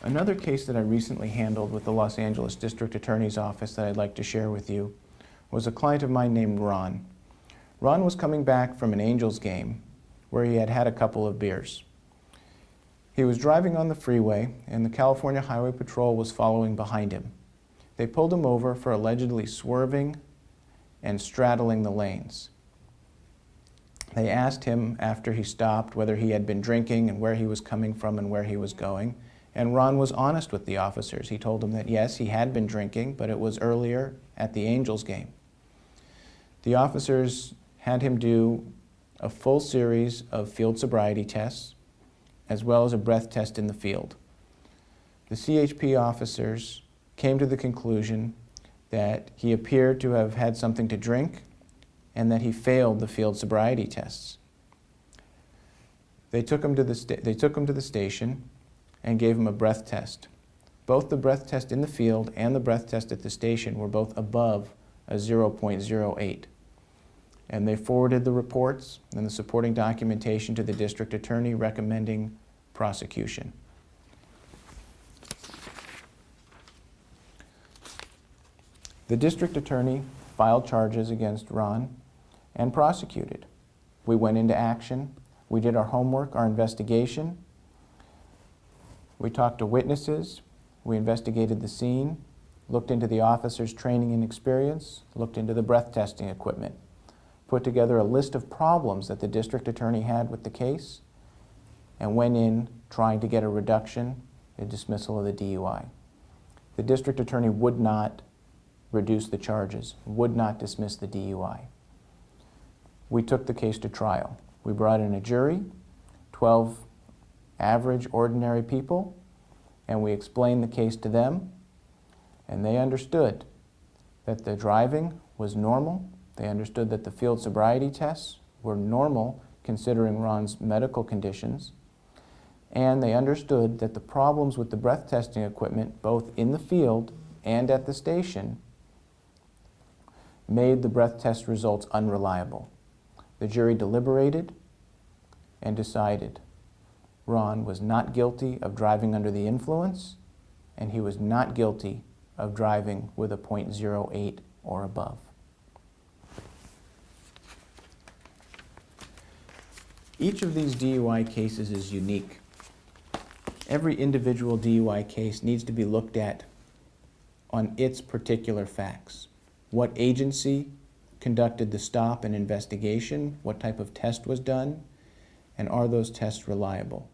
Another case that I recently handled with the Los Angeles District Attorney's Office that I'd like to share with you was a client of mine named Ron. Ron was coming back from an Angels game where he had had a couple of beers. He was driving on the freeway and the California Highway Patrol was following behind him. They pulled him over for allegedly swerving and straddling the lanes. They asked him after he stopped whether he had been drinking and where he was coming from and where he was going. And Ron was honest with the officers. He told them that yes, he had been drinking, but it was earlier at the Angels game. The officers had him do a full series of field sobriety tests, as well as a breath test in the field. The CHP officers came to the conclusion that he appeared to have had something to drink and that he failed the field sobriety tests. They took him to the station and gave him a breath test. Both the breath test in the field and the breath test at the station were both above a 0.08. And they forwarded the reports and the supporting documentation to the district attorney recommending prosecution. The district attorney filed charges against Ron and prosecuted. We went into action. We did our homework, our investigation. We talked to witnesses, we investigated the scene, looked into the officers' training and experience, looked into the breath testing equipment, put together a list of problems that the district attorney had with the case, and went in trying to get a reduction, a dismissal of the DUI. The district attorney would not reduce the charges, would not dismiss the DUI. We took the case to trial. We brought in a jury, 12 average, ordinary people, and we explained the case to them, and they understood that the driving was normal. They understood that the field sobriety tests were normal considering Ron's medical conditions, and they understood that the problems with the breath testing equipment, both in the field and at the station, made the breath test results unreliable. The jury deliberated and decided Ron was not guilty of driving under the influence, and he was not guilty of driving with a .08 or above. Each of these DUI cases is unique. Every individual DUI case needs to be looked at on its particular facts. What agency conducted the stop and investigation? What type of test was done? And are those tests reliable?